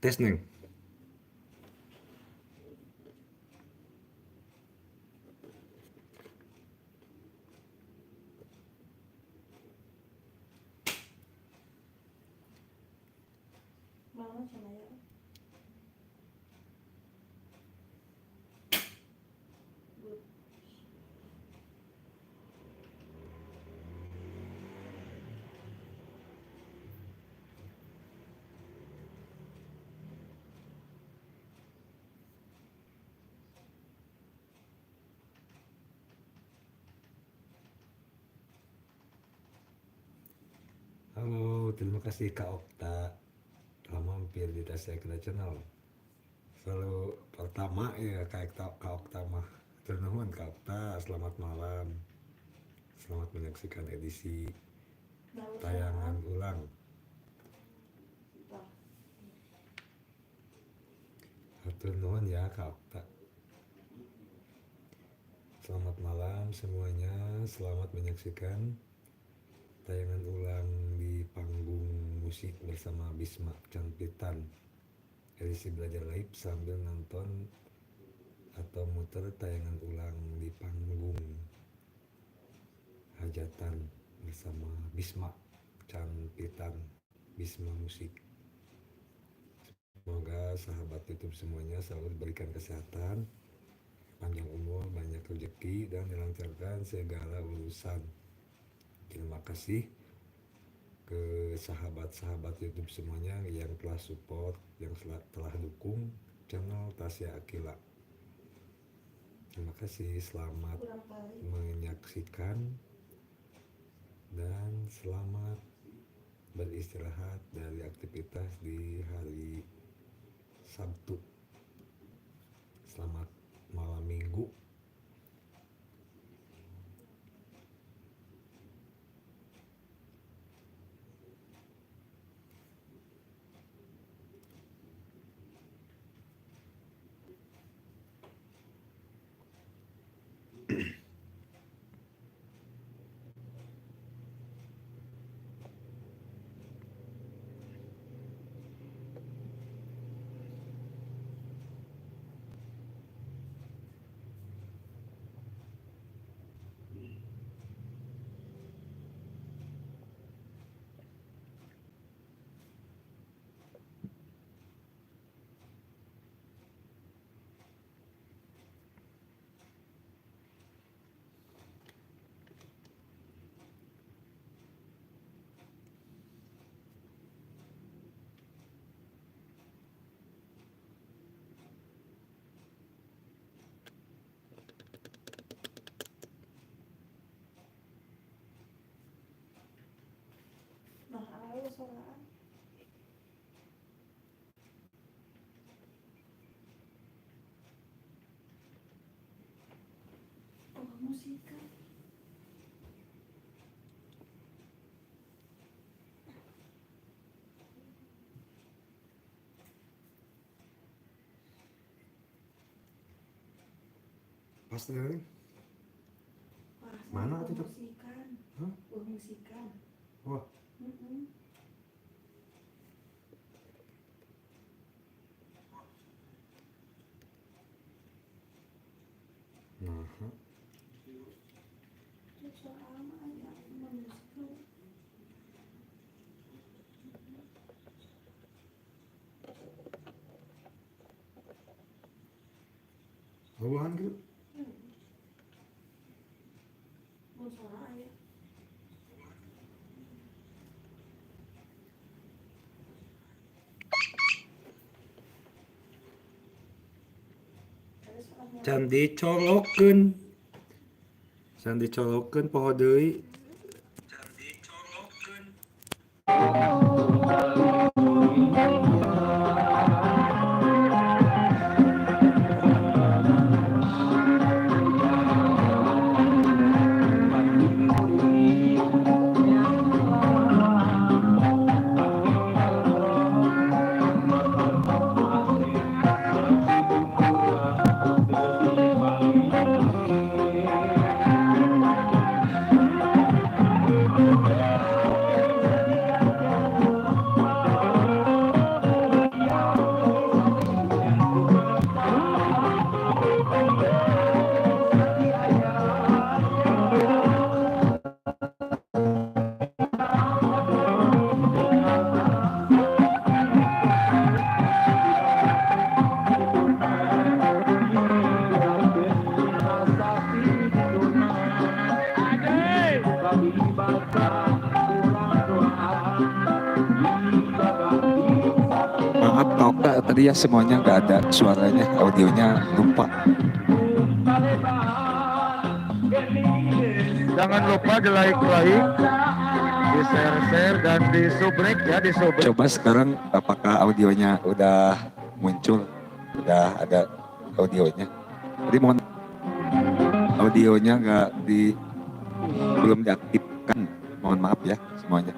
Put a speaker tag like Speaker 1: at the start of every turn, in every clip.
Speaker 1: Tes Neng.
Speaker 2: Mama sana ya.
Speaker 1: Halo, terima kasih Kak Okta telah mampir di Tasya Kita Channel. Selalu pertama ya Kak Okta mah. Ternuhun Kak Okta, selamat malam. Selamat menyaksikan edisi tayangan ulang. Hatur nuhun ya Kak Okta. Selamat malam semuanya, selamat menyaksikan tayangan ulang di panggung musik bersama Bisma Canpitan. Edisi belajar live sambil nonton atau muter tayangan ulang di panggung hajatan bersama Bisma Canpitan, Bisma Musik. Semoga sahabat YouTube semuanya selalu diberikan kesehatan, panjang umur, banyak rezeki, dan dilancarkan segala urusan. Terima kasih ke sahabat-sahabat YouTube semuanya yang telah support, yang telah dukung channel Tasya Akila. Terima kasih, selamat menyaksikan dan selamat beristirahat dari aktivitas di hari Sabtu. Selamat malam Minggu.
Speaker 2: Mahal soalnya. Oh, musika.
Speaker 1: Pas dari mana tuh?
Speaker 2: Musikan.
Speaker 1: Hah?
Speaker 2: Musikan.
Speaker 1: Wah. Nah, hubungan gitu. Can dicolokeun poho deui.
Speaker 3: Maaf kalau nggak tadi ya semuanya nggak ada suaranya, audionya lupa.
Speaker 1: Jangan lupa di like, di share dan di subrek ya, di subrek.
Speaker 3: Coba sekarang apakah audionya udah muncul, udah ada audionya. Jadi mohon audionya belum diaktifkan, mohon maaf ya semuanya.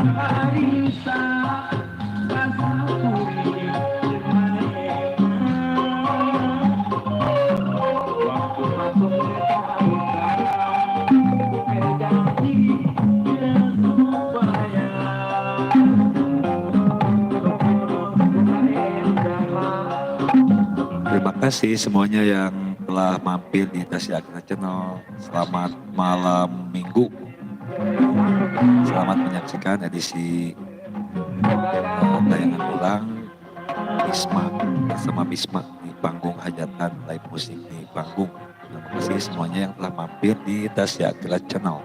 Speaker 3: Terima kasih semuanya yang telah mampir di Tasya Akila Channel. Selamat malam minggu. Selamat menyaksikan edisi tayangan ulang Bisma bersama Bisma di panggung hajatan live musik di panggung. Terima kasih semuanya yang telah mampir di Tasya Akila Channel.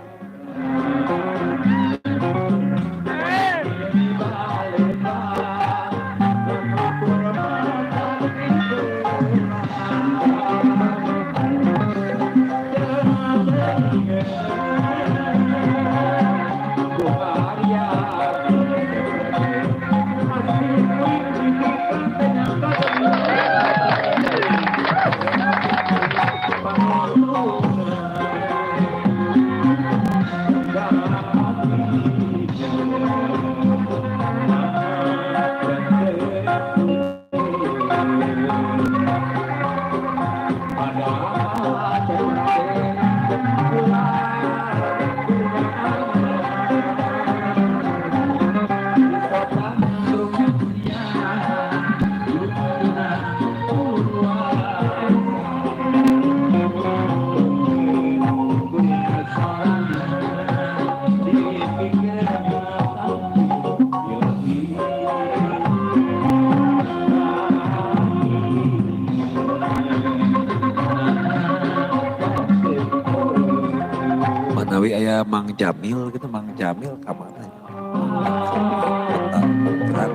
Speaker 3: Manawi aya Mang Jamil gitu, Mang Jamil kamana? Terang.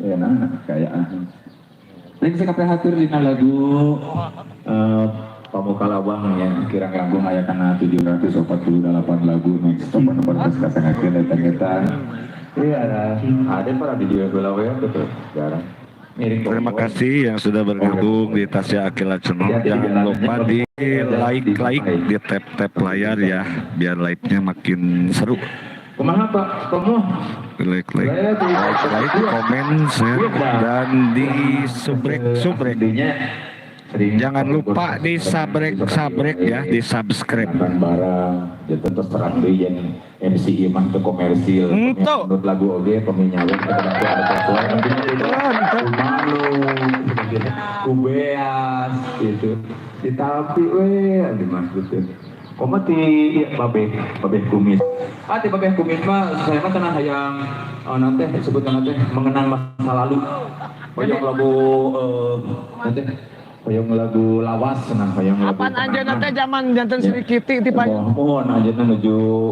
Speaker 4: Ya nah, kayak Link sekapnya hatur dina lagu Pamuka Lawang yang kirang langgung aya kana 748 lagu nu coba-coba kasangakeun eta iya ada para video heula we betul jarang.
Speaker 3: Terima kasih yang sudah bergabung di Tasya Akila Channel. Jangan lupa di like di tap layar ya, biar like-nya makin seru.
Speaker 4: Kumaha Pak? Kamu?
Speaker 3: Like, komen, share, dan di subrek. Jangan lupa di sabrek ya, di subscribe.
Speaker 4: Barang, ya tentu serang deh yang MC Iman ke komersil. Menurut lagu oge peminyawan kubeas gitu. Ditapi di maksudnya. Koma ti babeh kumis. Ti babeh kumis mah saya mah kana hayang nanti sebutkan nanti mengenang masa lalu. Hoyong lagu nanti hoyong lagu lawas nah hoyong lagu.
Speaker 5: Apaan anjeunna teh zaman janten Sri Kiti ti Pak?
Speaker 4: Mohon anjeunna menuju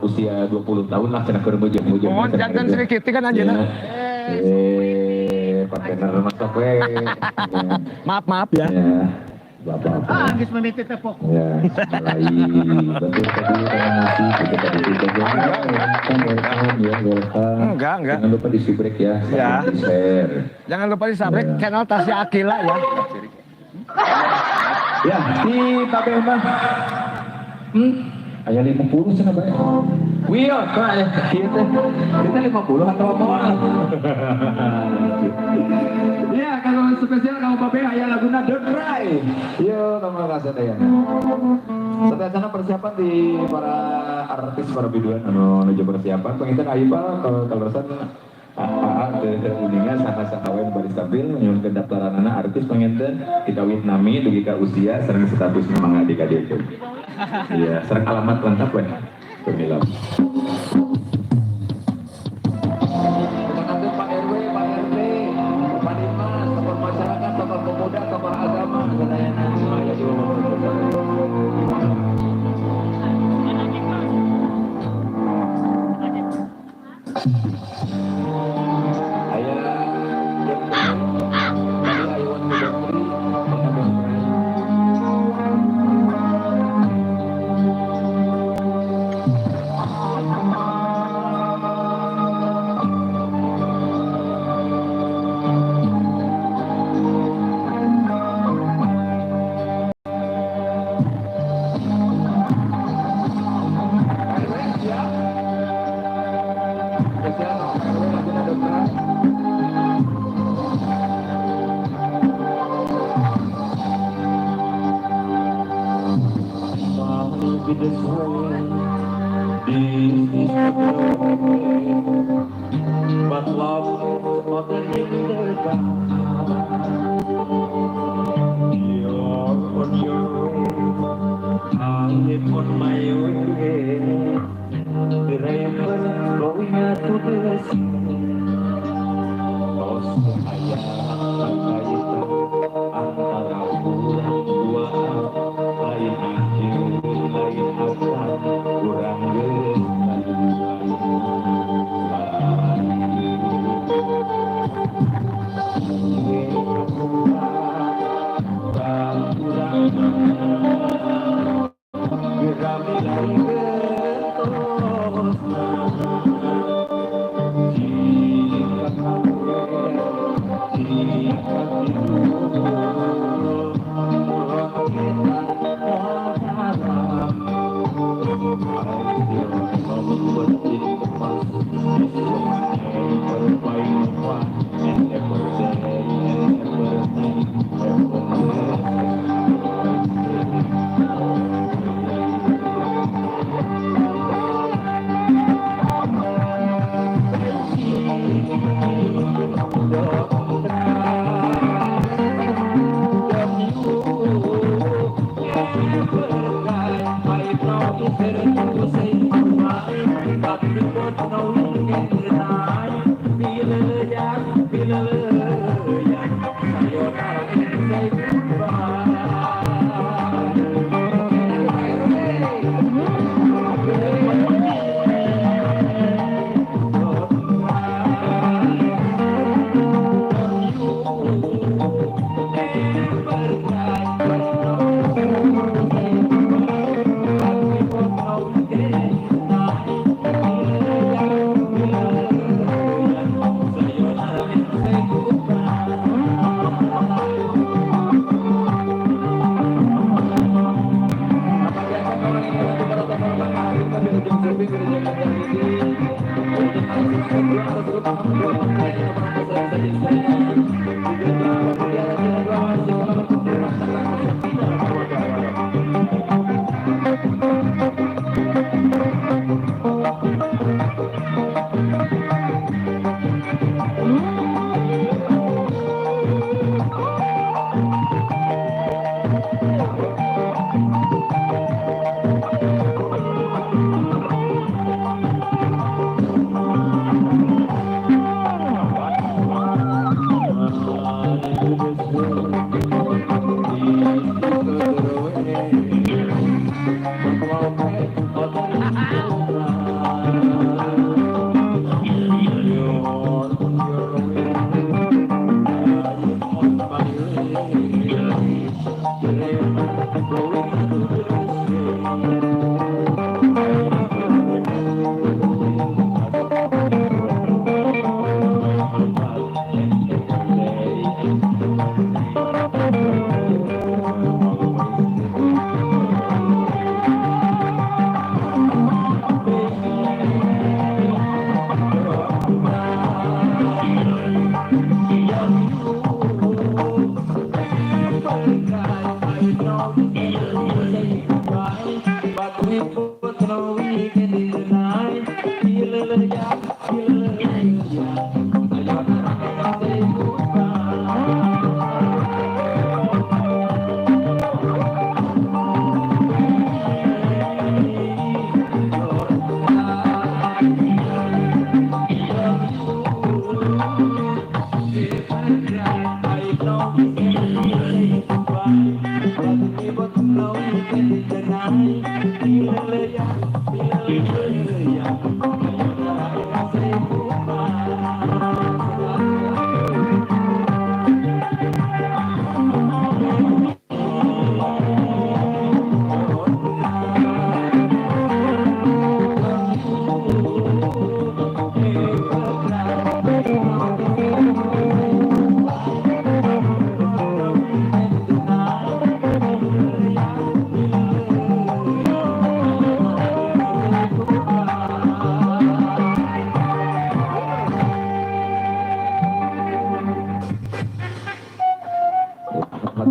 Speaker 4: usia 20 tahun lah cenah keur beujeuh.
Speaker 5: Oh, janten Sri Kiti kan anjeunna.
Speaker 4: partner masak we.
Speaker 5: Maaf ya.
Speaker 4: Ya, bapak-bapak.
Speaker 5: Geus menit teh pok.
Speaker 4: Ya, mulai betul tadi karena musik kita tadi juga welcome ya, welcome.
Speaker 5: Enggak.
Speaker 4: Jangan lupa di subrek ya,
Speaker 5: Ya.
Speaker 4: di share.
Speaker 5: Jangan lupa di subscribe
Speaker 4: Ya.
Speaker 5: channel Tasya Akila ya.
Speaker 4: Ya, di Babe mah. Aya 50 cenah bae. Wih, kok aya kita 50 atau apa? Ya, kalau spesial kamu Babe aya laguna The Cry. Yo, terima kasih deh. Setelah persiapan di para artis para biduan anu nuju persiapan penginten Aibal kalau resan uningan sangat-sangat wae bari stabil nyun pendaftaran anak artis penginten kita wit nami dugi ka usia sareng statusna mangga di KDP. Iya, sareng alamat lengkap we. Pemilah. Pak RW, Pak RT, Pak Dimas, tokoh masyarakat, tokoh pemuda, tokoh agama, sadayana aya di But love of the hinder you're on your way, I'm on my way. The river flowing to the sea. Los ayah kaitan antara kurang dua, lain akhir, lain asal, kurang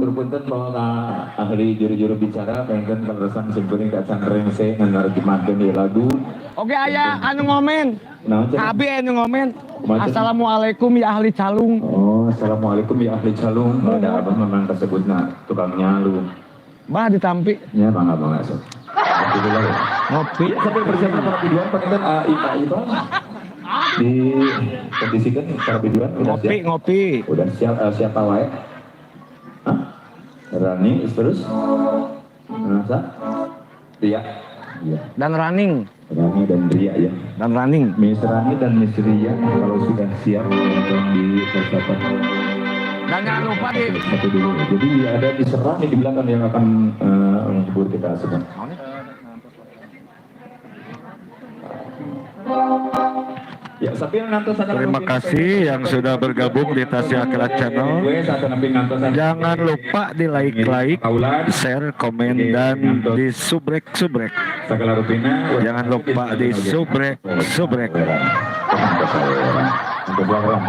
Speaker 4: matur punten bahwa ahli juru-juru bicara pengen kaleresan simpuling ka can rengse ngarjimakeun ieu lagu.
Speaker 5: Oke aya anu ngomen.
Speaker 4: Naon cenah?
Speaker 5: Abi anu ngomen.
Speaker 4: Kumaha, cenah?
Speaker 5: Assalamualaikum ya ahli calung.
Speaker 4: Oh, assalamualaikum ya ahli calung. Ada abah memang tersebutna tukang nyalung.
Speaker 5: Bah ditampi
Speaker 4: Ya bangga sok. Alhamdulillah ya.
Speaker 5: ngopi.
Speaker 4: Ya, sampai persiapan para biduan pengen IPA di kondisikan para biduan udah
Speaker 5: Ngopi
Speaker 4: siap.
Speaker 5: ngopi.
Speaker 4: Udah siapa wae? Hah? Rani terus? Nasa? Ria. Iya.
Speaker 5: Dan running
Speaker 4: Rani dan Ria ya.
Speaker 5: dan running.
Speaker 4: Miss Rani dan Miss Ria kalau sudah siap untuk di persiapan
Speaker 5: Dan jangan lupa di
Speaker 4: satu dulu. Jadi ada Miss Rani di belakang yang akan menghibur kita semua. Ya, sambil ngantos akan
Speaker 3: Terima kasih yang sudah bergabung di Tasya Akhirat Channel. Jangan lupa di like, share, komen, dan di subrek.
Speaker 4: Segala rutina.
Speaker 3: Jangan lupa di subrek.
Speaker 4: Untuk belakang.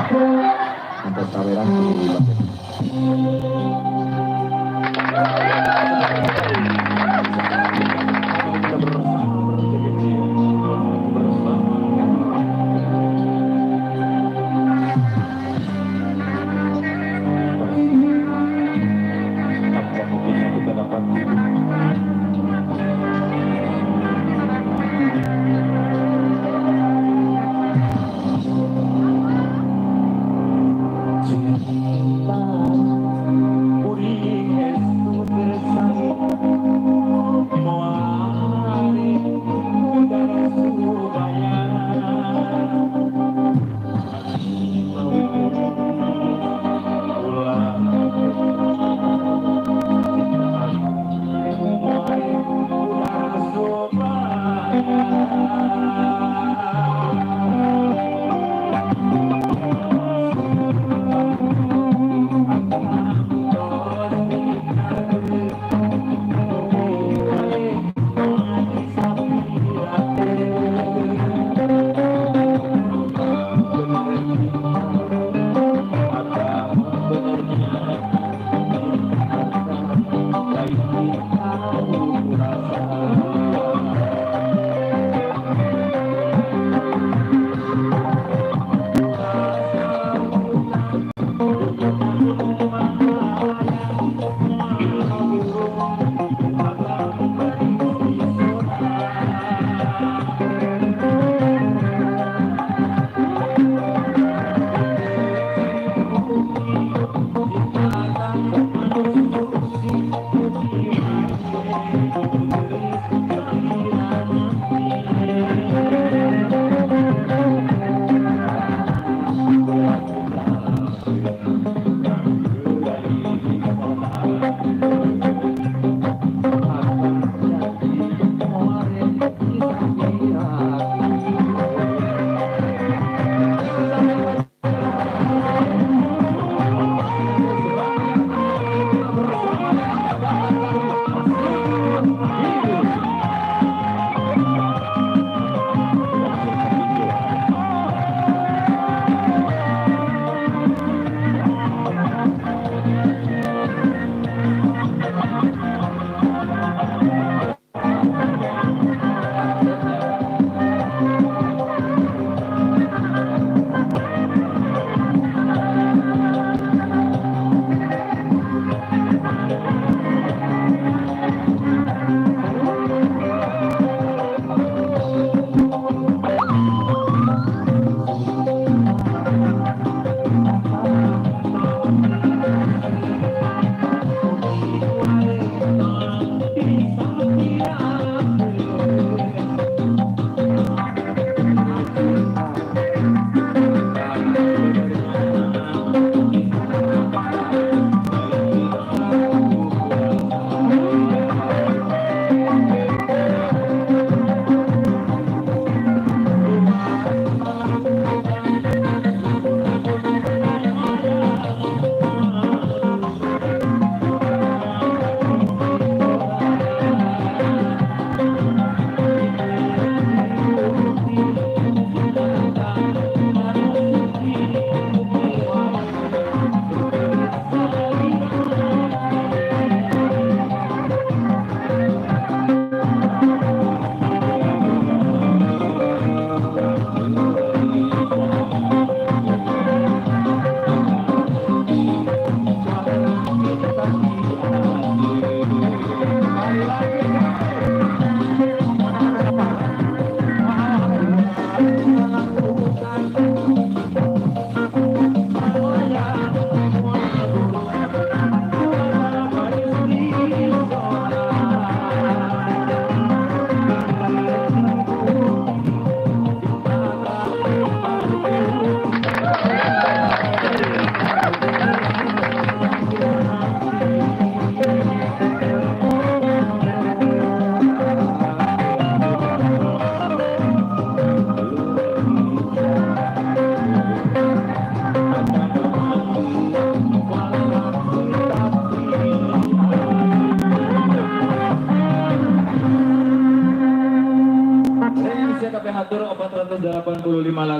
Speaker 4: Untuk saweran.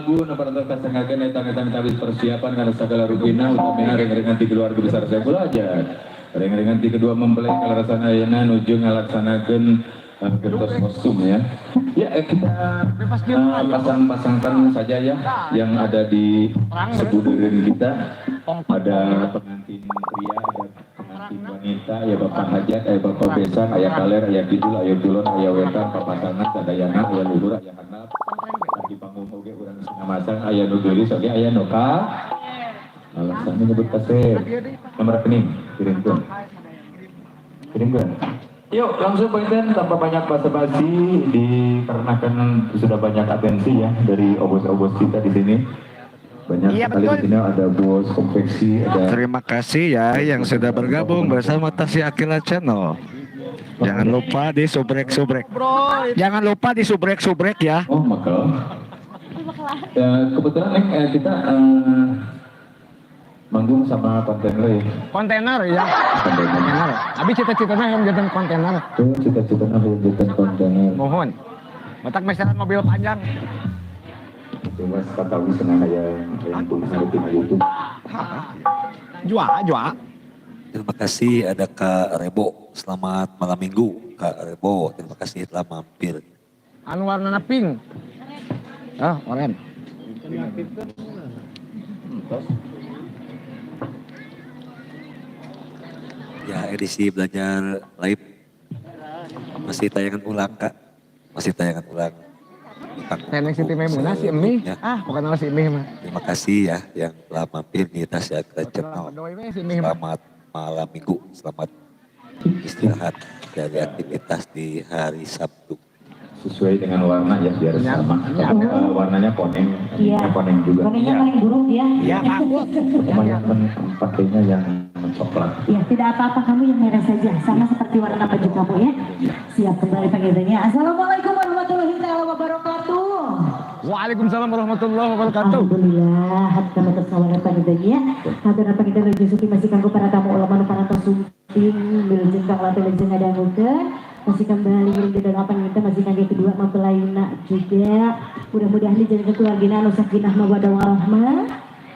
Speaker 4: lagu naparantos kasangakeun eta tabis persiapan karena segala rupina utamina ring-ringan ti keluarga besar Saiful Hajat. Ring-ringan ti kedua mempelai kalarasan ayeuna nuju ngalaksanakeun gertos kostum ya. Ya kita pasang-pasangkan saja ya yang ada di sekudeureun kita. Ada pengantin pria, ada pengantin wanita, ya Bapak Hajat, Bapak Besan, Ayah Kaler, Ayah Kidul, Ayah Dulon, Ayah Wetan, Papasangan, Sadayana, Ayah Luhur, Ayah Hanap, di panggung oge urang setengah masang, Ayah Nugelis, oge Ayah Noka. Alasannya nyebut kasih nomor rekening, kirimkan. Yuk langsung Pak tanpa banyak basa-basi dikarenakan sudah banyak atensi ya dari obos-obos kita di sini. Banyak sekali di sini ada bos konveksi, ada.
Speaker 3: Terima kasih ya yang sudah bergabung bersama Tasya Akila Channel. Jangan lupa di subrek. Jangan lupa di subrek ya.
Speaker 4: Oh maka. Kebetulan kita manggung sama kontainer ya.
Speaker 5: Kontainer ya. Kontainer. Abi cita-citanya yang jadi kontainer.
Speaker 4: Cita-citanya yang jadi kontainer.
Speaker 5: Mohon. Matak meseran mobil panjang.
Speaker 4: Mas katawi senang yang tulisan di YouTube.
Speaker 5: Jua.
Speaker 3: Terima kasih ada Kak Rebo. Selamat malam minggu Kak Rebo. Terima kasih telah mampir.
Speaker 5: Anu warna pink. Oranye.
Speaker 3: Ya edisi belajar live masih tayangan ulang Kak. Masih tayangan ulang.
Speaker 5: Nenek Siti Maimunah si Emi.
Speaker 3: Ya.
Speaker 5: Bukan nama si Emi mah.
Speaker 3: Terima kasih ya yang telah mampir di Tasya Akila Channel. Selamat malam minggu, selamat istirahat dari aktivitas di hari Sabtu.
Speaker 4: Sesuai dengan warna ya biar sama. Warnanya koneng, koneng juga.
Speaker 2: Konengnya paling buruk ya.
Speaker 5: Iya, takut.
Speaker 4: Kebanyakan pakainya yang coklat.
Speaker 2: Ya, tidak apa-apa, kamu yang merah saja, sama seperti warna baju kamu ya. Siap kembali panggilannya. Assalamualaikum warahmatullahi wabarakatuh.
Speaker 5: Waalaikumsalam warahmatullahi wabarakatuh.
Speaker 2: Alhamdulillah, hati kami tersawaran panggilannya. Hatur panggilan Raja Suki masih kanggo para tamu ulama para tasumting bilujeng kang latu lejeng ngadangukeun. Masih kembali di dalam kita masih kangge kedua mempelaina juga. Mudah-mudahan dijaga keluargina anu sakinah mawaddah warahmah.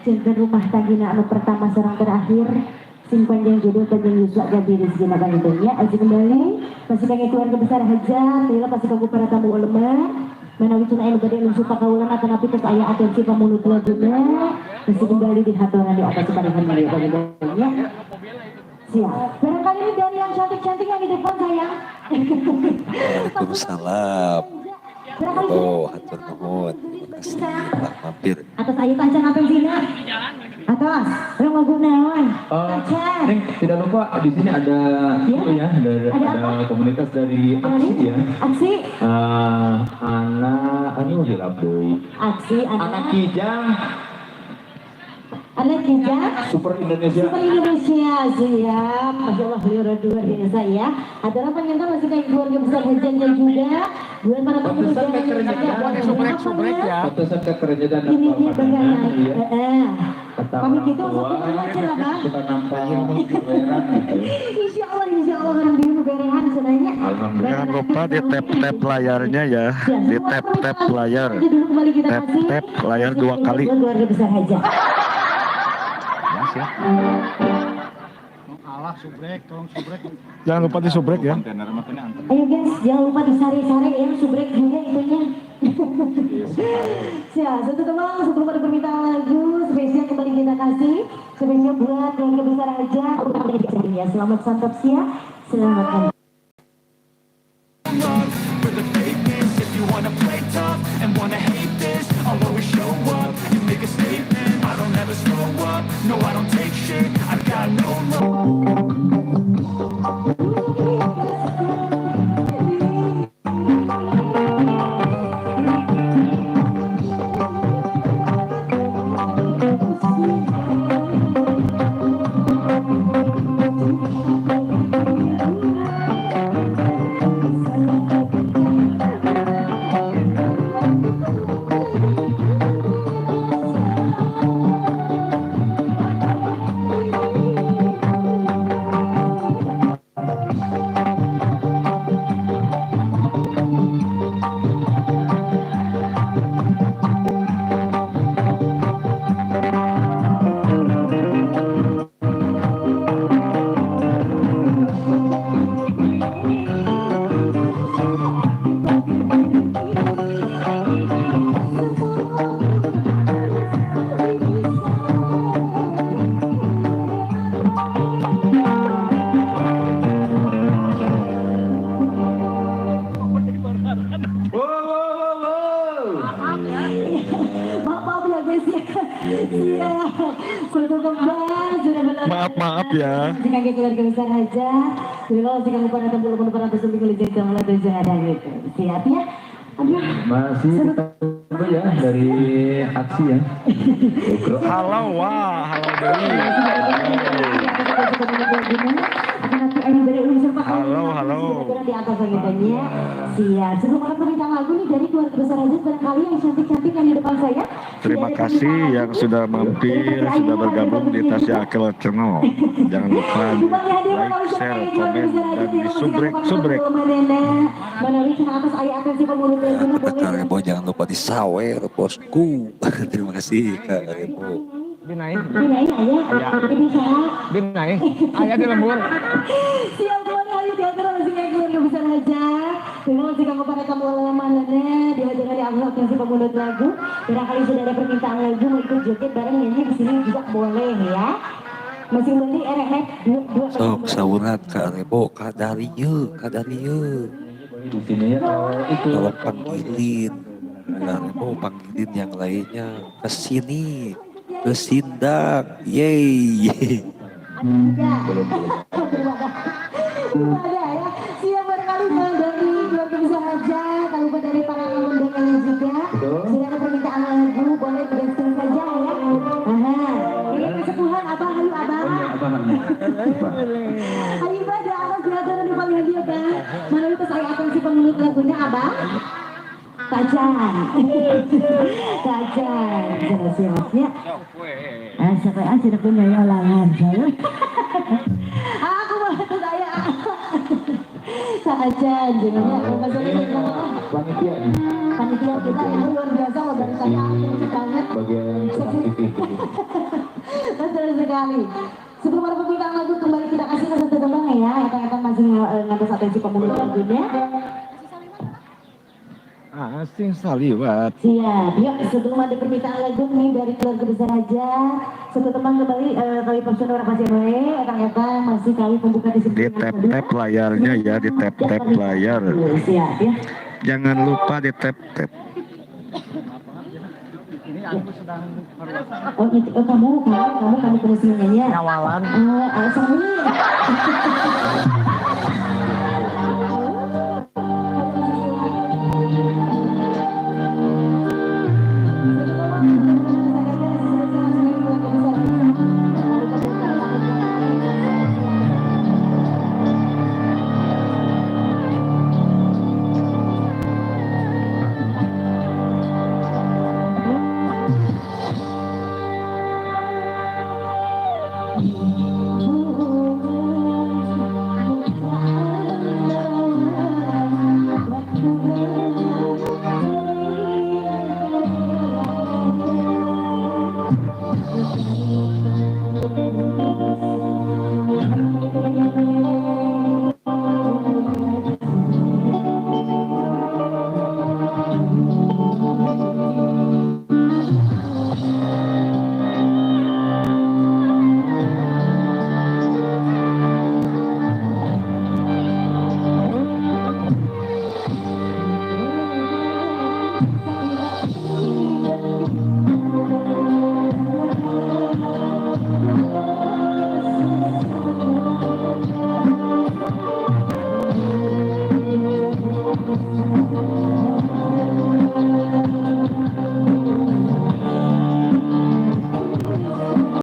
Speaker 2: Jangan rumah tanggina anu pertama sareng terakhir. Sing panjang jodoh panjang yuswa ganti rezeki panggilannya. Aji kembali masih kangge keluarga besar Hajat, lila masih kanggo para tamu ulama. Menawi cenah anu bade anu suka kaulan atau napi tes aya atensi pamulut laguna. Masih kembali di hatoran di atas paringan media panggilannya. Siap. Barangkali ini dari yang cantik-cantik yang di depan sayang.
Speaker 3: Waalaikumsalam. Hatur nuhun. Terima kasih telah mampir.
Speaker 2: Atas ayo kancang apa sih nak? Atas, orang mau gunawan.
Speaker 4: Neng, tidak lupa di sini ada ada komunitas dari Aksi ya.
Speaker 2: Aksi. Aksi
Speaker 4: anak Kijang.
Speaker 2: Anak Kijang.
Speaker 4: Super Indonesia.
Speaker 2: Siap. Masya Allah, luar biasa ya. Adalah penyangka masih kayak keluarga besar Hajat dan juga buat para pemuda yang
Speaker 5: Subrek ya.
Speaker 4: Pantesan kekerjaan dan
Speaker 2: ini dia bagaimana?
Speaker 4: Kami
Speaker 2: kita usah apa?
Speaker 4: Kita nampak
Speaker 2: Insya Allah orang di berehan sebenarnya.
Speaker 3: Jangan lupa di tap layarnya ya, di tap layar, tap layar 2 kali.
Speaker 2: Keluarga besar Hajat.
Speaker 5: Jangan lupa di subrek ya.
Speaker 2: Ayo guys, jangan lupa disari-sari ya, subrek juga itunya. Siap, satu teman sebelum ada permintaan lagu spesial kembali kita kasih spesial buat keluarga besar aja. Ya, selamat santap siang, selamat.
Speaker 6: No, I don't take shit. I've got no
Speaker 2: sudah benar.
Speaker 5: Maaf ya.
Speaker 2: Jika kita keluarga besar aja, terima kasih kamu pada tamu para pesumbing kulit jengkol dan ada gitu. Siap ya? Aduh.
Speaker 4: Masih ditunggu ya dari aksi ya.
Speaker 5: Halo, wah, halo Dewi. Halo, halo.
Speaker 2: Di atas agendanya. Siap. Sebelum akan permintaan lagu nih dari keluarga besar aja barangkali yang cantik-cantik yang di depan saya.
Speaker 5: Terima kasih yang sudah mampir, sudah bergabung di Tasya Akel Channel. Jangan lupa like, share, komen, dan di subrek.
Speaker 3: Kak Rebo jangan lupa disawer bosku. Terima kasih Kak Rebo.
Speaker 5: Binai,
Speaker 2: Binain aja. Ini saya.
Speaker 5: binai, ayah di lembur.
Speaker 2: Siap teman ayo diantar masih kayak keluarga besar aja. Terima kasih kamu pada kamu lamanannya dihadirkan di akhir yang si pemulut lagu. Barangkali sudah ada permintaan lagu mau ikut joget bareng nyanyi di sini juga boleh ya. Masih nanti erek dua.
Speaker 3: Sok saurat Kak Rebo, Kak Darieu.
Speaker 4: Di sini ya itu
Speaker 3: Tolong panggilin Kak Rebo, panggilin yang lainnya ke sini, ke Sindang. Yeay.
Speaker 4: belum.
Speaker 2: Ada ya. Siap barangkali dari keluarga besar aja. Kalau dari para undangannya juga. Sudah ada permintaan lagu boleh digestur saja ya. Ini kesepuhan abang, ayo abang. Ayo Mbak, di atas silakan dipanggil dia Bang. Melalui saya akan si pemulut lagunya abang. Kajan. Siap-siapnya. Siapa aja udah punya ya langan saya. Aku malah saya. Kajan, jangan
Speaker 4: Panitia
Speaker 2: panitia kita ini luar biasa loh dari saya banget.
Speaker 4: bagian aktivitas.
Speaker 2: Betul sekali. Sebelum ada permintaan lagu kembali kita kasih ke satu tembang ya. Yang masih ngatas atensi pemulut lagunya.
Speaker 5: Asing saliwat.
Speaker 2: Siap, yuk sebelum ada permintaan lagu nih dari keluarga besar aja. Satu teman kembali kami personal kasih mulai. Etang masih kami pembuka di
Speaker 5: Di tap layarnya ya, di tap layar.
Speaker 2: Siap ya.
Speaker 5: Jangan lupa di tap.
Speaker 2: Oh itu kamu terus nyanyi ya.
Speaker 5: Nyawalan.
Speaker 2: Sorry.